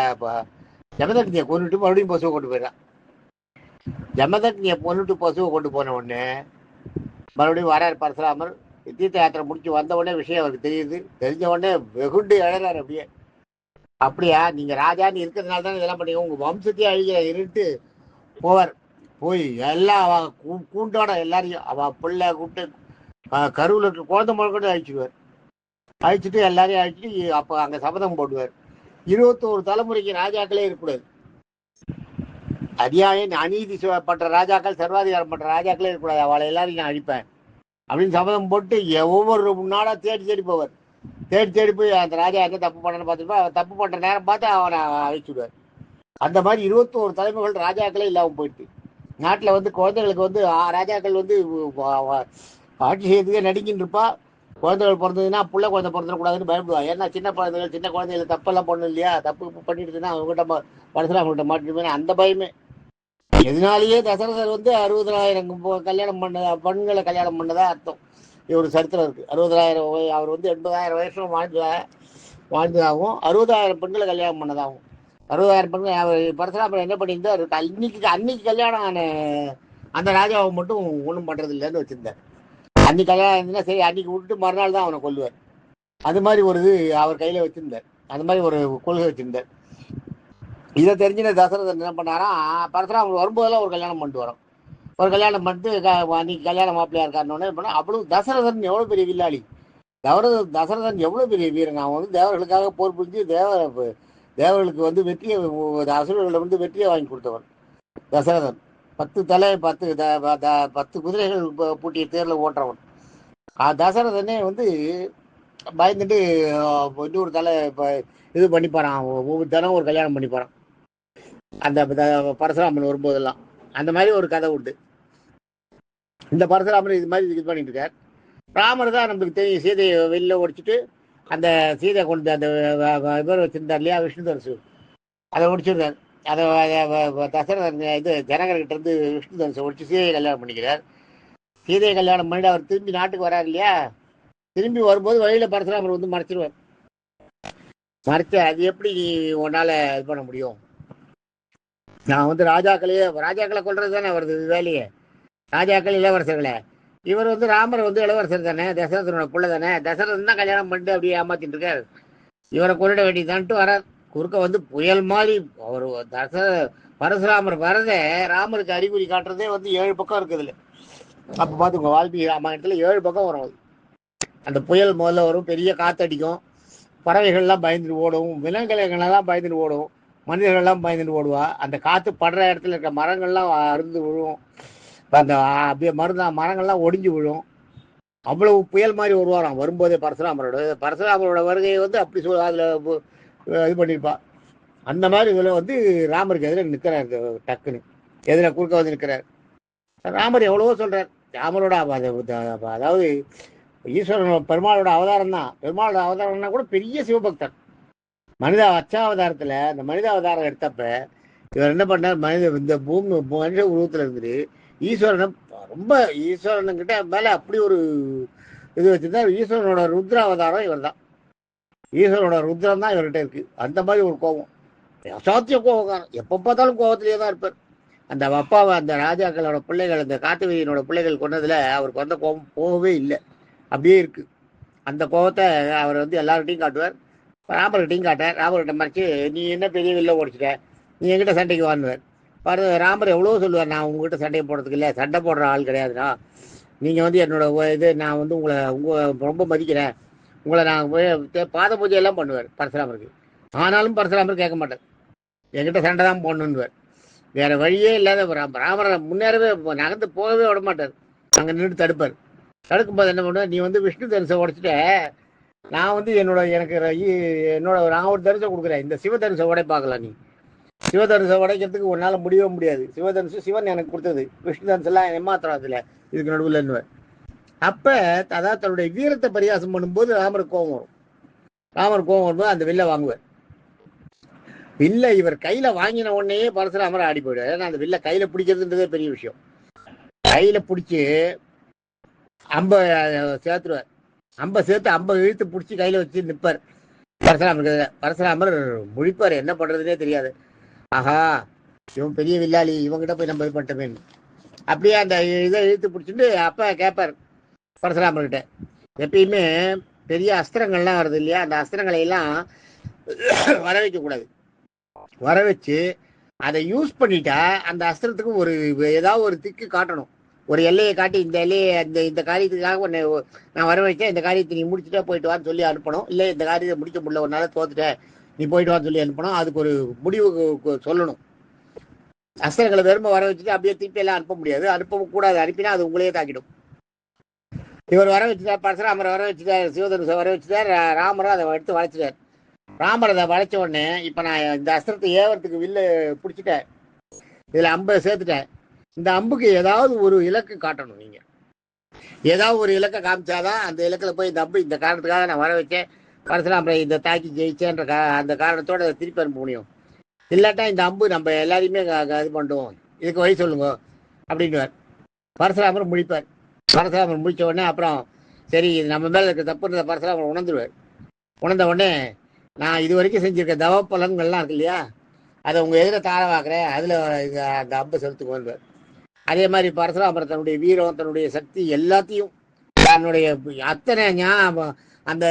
ஜமதக்னியை கொண்டுட்டு மறுபடியும் பசுவை கொண்டு போயிடறான். ஜமதக்னியை கொண்டுட்டு பசுவை கொண்டு போன உடனே மறுபடியும் வரார் பரசுராமர். தீர்த்த யாத்திரை முடிச்சு வந்த உடனே விஷயம் அவருக்கு தெரியுது. தெரிஞ்ச உடனே வெகுண்டு எழறாரு. அப்படியா, நீங்க ராஜான்னு இருக்கிறதுனால தான் இதெல்லாம் பண்ணீங்க, உங்க வம்சத்தையே அழிகிற இருட்டு போவார். போய் எல்லாம் கூண்டோட எல்லாரையும் அவ பிள்ளை கூப்பிட்டு கருவில் இருக்க குழந்தை முழுக்கொண்டு அழிச்சுடுவார். அழிச்சுட்டு எல்லாரையும் அழிச்சுட்டு அப்போ அங்கே சபதம் போடுவார். 21 தலைமுறைக்கு ராஜாக்களே இருக்கக்கூடாது, அநியாயம் அநீதி பண்ற ராஜாக்கள், சர்வாதிகாரம் பண்ற ராஜாக்களே இருக்கக்கூடாது, அவளை எல்லாரையும் நான் அழிப்பேன் அப்படின்னு சபதம் போட்டு ஒவ்வொரு நாடா தேடி போவார். தேடி போய் அந்த ராஜா என்ன தப்பு பண்ணன்னு பார்த்துப்பா, தப்பு பண்ற நேரம் பார்த்து அவனை அழிச்சுடுவார். அந்த மாதிரி 21 தலைமுறைகள் ராஜாக்களே இல்லாமல் போயிட்டு, நாட்டில் வந்து குழந்தைகளுக்கு வந்து ராஜாக்கள் வந்து ஆட்சி செய்யறதுக்கே நடிக்கின்னு இருப்பா. குழந்தைகள் பிறந்ததுன்னா புள்ள குழந்தை பிறந்துடக்கூடாதுன்னு பயப்படுவான். ஏன்னா சின்ன குழந்தைகள் தப்பெல்லாம் பண்ணும் இல்லையா, தப்பு பண்ணிட்டுதுன்னா அவங்ககிட்ட பரசுராமர்கிட்ட மாட்டிருப்பேன் அந்த பயமே. எதனாலேயே தசரதர் வந்து 60,000 கல்யாணம் பண்ண பெண்களை கல்யாணம் பண்ணதா அர்த்தம். ஒரு சரித்திரம் இருக்கு. 60,000 அவர் வந்து 80,000 வருஷம் வாழ்ந்ததாகவும் 60,000 பெண்களை கல்யாணம் பண்ணதாகும். 60,000 பெண்கள் அவர் பரசுராமர் என்ன பண்ணியிருந்தார், அன்னைக்கு கல்யாணம் ஆன அந்த ராஜாவை மட்டும் ஒன்றும் பண்றது இல்லைன்னு வச்சிருந்தார். அன்னைக்கு கல்யாணம் இருந்துன்னா சரி, அன்னைக்கு விட்டுட்டு மறுநாள் தான் அவனை கொல்லுவார். அது மாதிரி ஒரு இது அவர் கையில வச்சிருந்தார். அது மாதிரி ஒரு கொள்கை வச்சிருந்தார். இதை தெரிஞ்சுன தசரதன் என்ன பண்ணாரா, பரசுராமர் வரும்போதெல்லாம் ஒரு கல்யாணம் பண்ணிட்டு வரோம். ஒரு கல்யாணம் பண்ணிட்டு அன்னைக்கு கல்யாண மாப்பிள்ளையா இருக்காருன்னு பண்ணா அவ்வளவு தசரதன் எவ்வளவு பெரிய வில்லாளி, தசரதன் எவ்வளவு பெரிய வீரன். அவன் வந்து தேவர்களுக்காக போர் புரிஞ்சு தேவர்களுக்கு வந்து வெற்றியை, அசுரர்களை வந்து வெற்றியை வாங்கி கொடுத்தவன் தசரதன். 10 குதிரைகள் பூட்டிய தேர்ல ஓட்டுறவன் தசரதனே வந்து பயந்துட்டு இன்னொரு தலை இது பண்ணிப்பாரான். ஒவ்வொரு தினம் ஒரு கல்யாணம் பண்ணிப்பாரான் அந்த பரசுராமன் வரும்போதெல்லாம். அந்த மாதிரி ஒரு கதை உண்டு. இந்த பரசுராமன் இது மாதிரி இது பண்ணிட்டு இருக்கார். ராமர் தான் நம்மளுக்கு தெரியும், சீதையை வெளில ஒடிச்சிட்டு அந்த சீதை கொண்டு அந்த இவர் வச்சிருந்தார் இல்லையா, விஷ்ணு தனுசு, அதை ஒடிச்சிருந்தார். அதை தசரதன் இது ஜனகர்கிட்ட இருந்து விஷ்ணு தனுசை ஒடிச்சு சீதையை கல்யாணம் பண்ணிக்கிறார். சீதையை கல்யாணம் பண்ணிட்டு அவர் திரும்பி நாட்டுக்கு வரார் இல்லையா, திரும்பி வரும்போது வழியில பரசுராமர் வந்து மறைச்சிருவார். அது எப்படி நீ உன்னால இது பண்ண முடியும், நான் வந்து ராஜாக்களை கொள்றது தானே வருது வேலையே, ராஜாக்கள் இளவரசர்களை. இவர் வந்து ராமர் வந்து இளவரசர் தானே, தசரதனோட பிள்ளை தானே, தசரதன் தான் கல்யாணம் பண்ணிட்டு அப்படியே ஏமாத்திட்டு இருக்காரு, இவரை கொள்ளிட வேண்டியதான்ட்டு வரார். குறுக்க வந்து புயல் மாதிரி அவர் பரசுராமர் வரத ராமருக்கு அறிகுறி காட்டுறதே வந்து 7 பக்கம் இருக்குதுல்ல. அப்ப பாத்துக்கோ, வால்மீகி ராமாயணத்துல 7 பக்கம் வரும். அந்த புயல் முதல்ல வரும், பெரிய காத்தடிக்கும், பறவைகள்லாம் பயந்துட்டு ஓடும், விலங்குகளெல்லாம் பயந்துட்டு ஓடும், மனிதர்கள்லாம் பயந்துட்டு ஓடுவா. அந்த காற்று படுற இடத்துல இருக்க மரங்கள்லாம் அருந்து விழும், அந்த அப்படியே மரங்கள்லாம் ஒடிஞ்சு விழும். அவ்வளவு புயல் மாதிரி வருவாராம் வரும்போதே பரசுராமரோட வருகையை வந்து அப்படி அதில் இது பண்ணியிருப்பா. அந்த மாதிரி இதில் வந்து ராமருக்கு எதிர நிற்கிறார், டக்குன்னு எதிர குறுக்க வந்து நிற்கிறார். ராமர் எவ்வளவோ சொல்றார். ராமரோட அதாவது ஈஸ்வரன் பெருமாளோட அவதாரம் தான். பெருமாளோட அவதாரம்னா கூட பெரிய சிவபக்தன். அச்சாவதாரத்துல அந்த மனித அவதாரம் எடுத்தப்ப இவர் என்ன பண்ணார், இந்த மனுஷ உருவத்துல இருந்துட்டு ஈஸ்வரன் கிட்ட மேல அப்படி ஒரு இது வச்சிருந்தா. ஈஸ்வரனோட ருத்ர அவதாரம் இவர் தான். ஈஸ்வரனோட ருத்ரம் தான் இவர்கிட்ட இருக்கு. அந்த மாதிரி ஒரு கோபம், அசாத்திய கோபம், எப்ப பார்த்தாலும் கோபத்திலேயே தான் இருப்பார். அந்த அப்பாவை அந்த ராஜாக்களோட பிள்ளைகள், அந்த காட்டுவீரனோட பிள்ளைகள் கொண்டதுல அவருக்கு வந்த கோபம் போகவே இல்லை, அப்படியே இருக்கு. அந்த கோபத்தை அவர் வந்து எல்லார்கிட்டையும் காட்டுவார், ராமர்கிட்டையும் காட்டார். ராமர்கிட்ட மறைச்சு நீ என்ன பெரிய வில்ல ஓடிச்சிட்ட, நீ என்கிட்ட சண்டைக்கு வாங்குவார். ராமர் எவ்வளோ சொல்லுவார், நான் உங்ககிட்ட சண்டையை போடுறதுக்கு இல்லை, சண்டை போடுற ஆள் கிடையாதுண்ணா, நீங்கள் வந்து என்னோட இது நான் வந்து உங்களை ரொம்ப மதிக்கிறேன், உங்களை நான் பாத பூஜையெல்லாம் பண்ணுவார் பரசுராமருக்கு. ஆனாலும் பரசுராமர் கேட்க மாட்டார், என்கிட்ட சண்டை தான் போடணுன்னுவார். வேற வழியே இல்லாத ராமரை முன்னேறவே நகர்ந்து போகவே விட மாட்டார். அங்கே நின்று தடுப்பார். தடுக்கும்போது என்ன பண்ணுவேன், நீ வந்து விஷ்ணு தனுசை உடைச்சிட்ட, நான் வந்து நான் ஒரு தனுசை கொடுக்குறேன், இந்த சிவதனுசை உடை பார்க்கலாம். நீ சிவதனுசை உடைக்கிறதுக்கு ஒரு நாள் முடியவே முடியாது. சிவதனுசு சிவன் எனக்கு கொடுத்தது, விஷ்ணு தனுசு எல்லாம் ஏமாத்திராதுல இதுக்கு நடுவில். அப்ப அதாவது தன்னுடைய வீரத்தை பரியாசம் பண்ணும்போது ராமருக்கு கோபம் வரும். வரும்போது அந்த வில்லை வாங்குவார். வில்ல இவர் கையில வாங்கின உடனே பரசுராமர் ஆடி போயிடுவார். ஏன்னா அந்த வில்ல கையில பிடிக்கிறதுன்றதே பெரிய விஷயம். கையில பிடிச்சி அம்ப சேர்த்துருவார். அம்ப இழுத்து பிடிச்சி கையில வச்சு நிற்பார் பரசுராமர் முழிப்பார், என்ன பண்றதுனே தெரியாது. ஆஹா, இவன் பெரிய வில்லாளி, இவங்கிட்ட போய் நம்ம இது பண்ணிட்டோமே. அப்படியே அந்த இதை இழுத்து பிடிச்சிட்டு அப்ப கேட்பார் பரசுராமர்கிட்ட. எப்பயுமே பெரிய அஸ்திரங்கள்லாம் வருது இல்லையா, அந்த அஸ்திரங்களை எல்லாம் வர வைக்க கூடாது. வர வச்சு அதை யூஸ் பண்ணிட்டா அந்த அஸ்திரத்துக்கு ஒரு ஏதாவது ஒரு திக்கு காட்டணும், ஒரு எல்லையை காட்டி இந்த எல்லையை இந்த காரியத்துக்காக நான் வர வச்சேன், இந்த காரியத்தை நீ முடிச்சுட்டா போயிட்டு வான்னு சொல்லி அனுப்பணும். இல்லை இந்த காரியத்தை முடிக்க முடியல, ஒரு நாள் தோத்துட்ட, நீ போயிட்டு வான்னு சொல்லி அனுப்பணும். அதுக்கு ஒரு முடிவு சொல்லணும். அஸ்திரங்களை வெறுமை வர வச்சுட்டு அப்படியே திருப்பி எல்லாம் அனுப்ப முடியாது, அனுப்பவும் கூடாது. அனுப்பினா அது உங்களையே தாக்கிடும். இவர் வர வச்சுட்டார், பரசுராமரை வர வச்சுட்டார், சிவதனுசை வர வச்சுட்டார். ராமரை அதை எடுத்து வளைச்சிட்டார். ராமர் அதை வளைச்ச உடனே இப்ப நான் இந்த அஸ்திரத்தை ஏவறதுக்கு வில்ல பிடிச்சிட்டேன், இதுல அம்பை சேர்த்துட்டேன், இந்த அம்புக்கு ஏதாவது ஒரு இலக்கு காட்டணும். நீங்க ஏதாவது ஒரு இலக்கை காமிச்சாதான் அந்த இலக்கில் போய் இந்த அம்பு இந்த காரணத்துக்காக நான் வர வச்சேன், பரசுராமரை இந்த தாக்கி ஜெயிச்சேன்ற அந்த காரணத்தோட அதை திருப்பி அனுப்ப முடியும். இல்லாட்டா இந்த அம்பு நம்ம எல்லாரையுமே இது பண்ணுவோம், இதுக்கு வழி சொல்லுங்க அப்படின்னுவார். பரசுராமர் முடிப்பார். பரசுராமர் முடிச்ச உடனே அப்புறம் சரி இது நம்ம மேல இருக்க தப்புன்றத பரசுராமர் உணர்ந்துருவார். உணர்ந்த உடனே நான் இது வரைக்கும் செஞ்சிருக்க தவ பலன்கள்லாம் இருக்கு இல்லையா, அதை உங்க எதிர தாரவாக்குறேன், அதுல அந்த அம்பை செலுத்துக்குவார். அதே மாதிரி பரசுராமர் தன்னுடைய வீரம், தன்னுடைய சக்தி எல்லாத்தையும், தன்னுடைய அத்தனை அந்த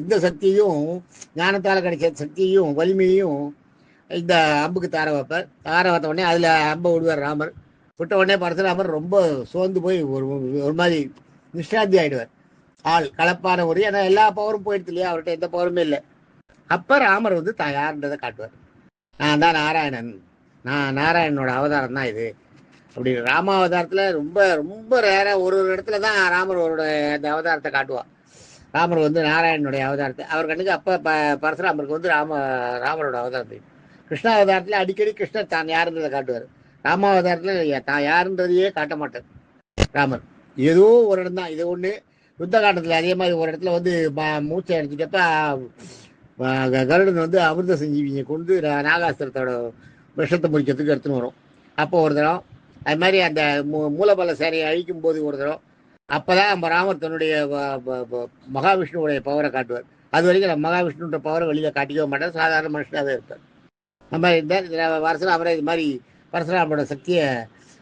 இந்த சக்தியையும், ஞானத்தால கிடைச்ச சக்தியையும் வலிமையையும் இந்த அம்புக்கு தார வைப்பார். தார வைத்த உடனே அதுல அம்பை விடுவார் ராமர். விட்ட உடனே பரசுராமர் ரொம்ப சோர்ந்து போய் ஒரு மாதிரி நிஷ்டாந்தி ஆயிடுவார். ஆள் கலப்பான ஒரு, ஏன்னா எல்லா பவரும் போயிடுது இல்லையா, அவர்கிட்ட எந்த பவருமே இல்லை. அப்ப ராமர் வந்து தான் யாருன்றதை காட்டுவார். நான் தான் நாராயணன், நான் நாராயணனோட அவதாரம் தான் இது அப்படி. ராமாவதாரத்துல ரொம்ப ரொம்ப ரேரா ஒரு இடத்துல தான் ராமர் அவரோட அந்த அவதாரத்தை காட்டுவார். ராமர் வந்து நாராயணனுடைய அவதாரத்தை அவர் கண்ணுக்கு அப்ப பரசுராமருக்கு வந்து ராமரோட அவதாரத்தை. கிருஷ்ணாவதாரத்துல அடிக்கடி கிருஷ்ணர் தான் யாருன்றதை காட்டுவார். ராமாவதாரத்துல தான் யாருன்றதையே காட்ட மாட்டார் ராமர். ஏதோ ஒரு இடம் தான் இது ஒண்ணு. யுத்த காட்டத்துல அதே மாதிரி ஒரு இடத்துல வந்து மூச்சை அடிச்சுட்டப்ப கருடன் வந்து அமிர்த சஞ்சீவியை கொண்டு நாகாஸ்திரத்தோட விஷத்தை முடிக்கிறதுக்கு எடுத்துன்னு வரும். அப்போ ஒரு தரம் அது மாதிரி அந்த மூலபல சேரையை அழிக்கும் போது ஒரு தரம், அப்பதான் நம்ம ராமர் தன்னுடைய மகாவிஷ்ணுவுடைய பவரை காட்டுவார். அது வரைக்கும் நம்ம மகாவிஷ்ணுன்ற பவரை வெளியில காட்டிக்கவே மாட்டார், சாதாரண மனுஷனாவே இருப்பார். நம்ம இந்த பரசுராமரை இது மாதிரி பரசுராமரோட சக்தியை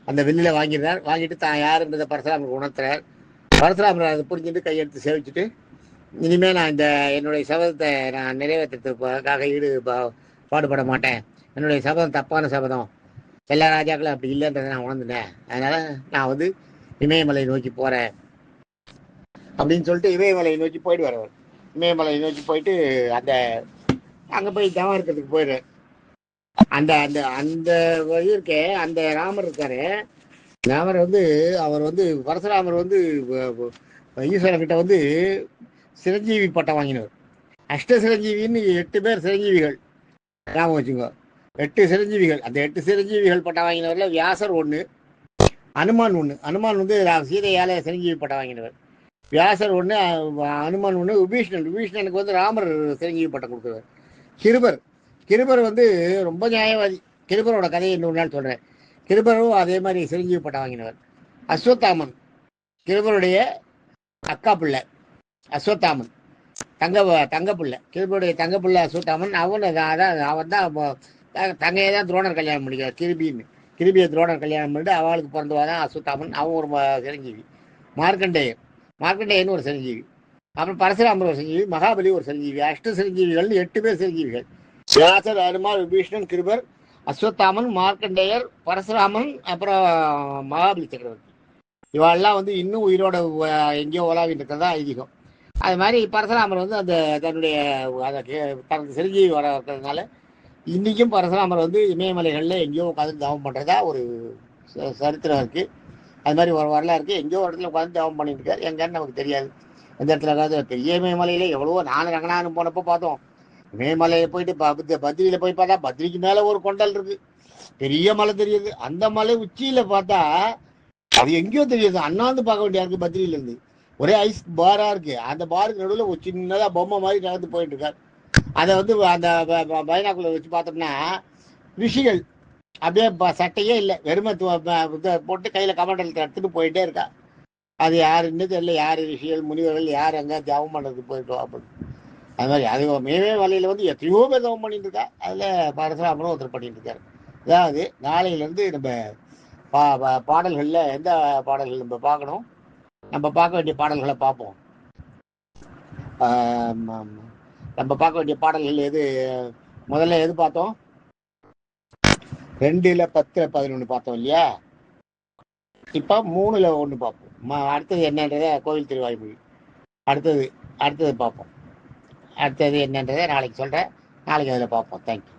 அந்த வெளியில வாங்கிடுறார். வாங்கிட்டு தான் யாருன்றதை பரசுராமருக்கு உணர்த்துறார். பரசுராமர் அதை புரிஞ்சுட்டு கையெடுத்து சேவிச்சுட்டு, இனிமே நான் இந்த என்னுடைய சபதத்தை நான் நிறைவேற்றுறதுக்காக பாடுபட மாட்டேன், என்னுடைய சபதம் தப்பான சபதம், எல்லா ராஜாக்களும் அப்படி இல்லைன்றதை நான் உணர்ந்துட்டேன், அதனால நான் வந்து இமயமலை நோக்கி போறேன் அப்படின்னு சொல்லிட்டு இமயமலையை நோக்கி போயிடுவார் அவர். இமயமலையை நோக்கி போயிட்டு அந்த அங்க போய் தவம் இருக்கிறதுக்கு போயிடுறார். அந்த அந்த அந்த இருக்கே அந்த ராமர் இருக்காரு, ராமர் வந்து அவர் வந்து பரசுராமர் வந்து ஈஸ்வரன் கிட்ட வந்து சிரஞ்சீவி பட்டம் வாங்கினவர். அஷ்ட சிரஞ்சீவின்னு 8 பேர் சிரஞ்சீவிகள் ஞாபகம் வச்சுக்கோ. 8 சிரஞ்சீவிகள். அந்த 8 சிரஞ்சீவிகள் பட்டம் வாங்கினவர்ல வியாசர் ஒண்ணு, அனுமான் ஒண்ணு. அனுமான் வந்து சீதையால சிரஞ்சீவி பட்டம் வாங்கினவர். வியாசர் ஒண்ணு, அனுமான் ஒண்ணு, விபீஷணனுக்கு வந்து ராமர் சிரஞ்சீவி பட்டம் கொடுக்குறவர். கிருபர் வந்து ரொம்ப நியாயவாதி. கிருபரோட கதையை இன்னொரு நாள் சொல்றேன். கிருபரும் அதே மாதிரி சிரஞ்சீவி பட்டம் வாங்கினவர். அஸ்வத்தாமன் கிருபருடைய அக்கா பிள்ளை, அஸ்வத்தாமன் தங்க பிள்ளை, கிருபருடைய தங்க பிள்ளை அஸ்வத்தாமன். அவன் தான் தங்கையை தான் துரோணர் கல்யாணம் பண்ணிக்கிறார், கிருபியை துரோணர் கல்யாணம் பண்ணிட்டு அவளுக்கு பிறந்தவாதான் அஸ்வத்தாமன். அவன் ஒரு சிரஞ்சீவி. மார்க்கண்டேயன் ஒரு சிரஞ்சீவி. அப்புறம் பரசுராமர் ஒரு சிரஞ்சீவி, மகாபலி ஒரு சிரஞ்சீவி. அஷ்ட சிரஞ்சீவிகள் 8 பேர் சிரஞ்சீவிகள். வியாசர், அனுமார், விபீஷணன், கிருபர், அஸ்வத்தாமன், மார்க்கண்டேயர், பரசுராமன், அப்புறம் மகாபலி சக்கரவர்த்தி. இவாளெல்லாம் வந்து இன்னும் உயிரோட எங்கேயோ உலாவிட்டு இருக்கிறதா ஐதீகம். அது மாதிரி பரசுராமர் வந்து அந்த தன்னுடைய தனக்கு சிரஞ்சீவி வர இருக்கிறதுனால இன்னைக்கும் பரசுராமர் வந்து இமயமலைகள்ல எங்கேயோ உட்காந்து தவம் பண்றதா ஒரு சரித்திரம் இருக்கு. அது மாதிரி ஒரு வரலாறு இருக்கு. எங்கேயோ ஒரு இடத்துல உட்காந்து தவம் பண்ணிட்டு இருக்காரு, எங்கன்னு நமக்கு தெரியாது. எந்த இடத்துல உட்காந்து பெரிய இமயமலையில எவ்வளவோ நானும் ரங்கநாதன் போனப்போ பார்த்தோம். இமயமலையில போயிட்டு பத்ரியில போய் பார்த்தா பத்ரிக்கு மேல ஒரு கொண்டல் இருக்கு, பெரிய மலை தெரியுது. அந்த மலை உச்சியில பார்த்தா அது எங்கேயோ தெரியுது, அண்ணாந்து பார்க்க வேண்டியா இருக்கு. பத்ரியில இருந்து ஒரே ஐஸ் பாரா இருக்கு. அந்த பாருக்கு நடுவில் ஒரு சின்னதா பொம்மை மாதிரி நடந்து போயிட்டு இருக்காரு. அதை வந்து அந்த பைனாக்குள்ள வச்சு பார்த்தோம்னா ரிஷிகள் அப்படியே சட்டையே இல்லை, வெறுமை போட்டு கையில கமண்டல் எடுத்துட்டு போயிட்டே இருக்கா. அது யாருன்னு தெரியல, யாரு ரிஷிகள் முனிவர்கள் யார் அங்க ஜபம் பண்றதுக்கு போயிட்டோம் அப்படின்னு. அது மாதிரி அது மேவே வலையில வந்து எத்தனையோ பேர் ஜபம் பண்ணிட்டு இருக்கா. அதுல பரசுராமனும் ஒருத்தர் பண்ணிட்டு இருக்காரு. அதாவது நாளையில இருந்து நம்ம பாடல்கள்ல எந்த பாடல்கள் நம்ம பார்க்கணும், நம்ம பார்க்க வேண்டிய பாடல்களை பார்ப்போம். நம்ம பார்க்க வேண்டிய பாடல்கள் எது, முதல்ல எது பார்த்தோம்? 2, 10, 11 பார்த்தோம் இல்லையா? இப்ப 3, 1 பார்ப்போம். அடுத்தது என்னன்றத கோவில் திருவாய்மொழி அடுத்தது பார்ப்போம். அடுத்தது என்னன்றதை நாளைக்கு சொல்றேன். நாளைக்கு அதில் பார்ப்போம். தேங்க்யூ.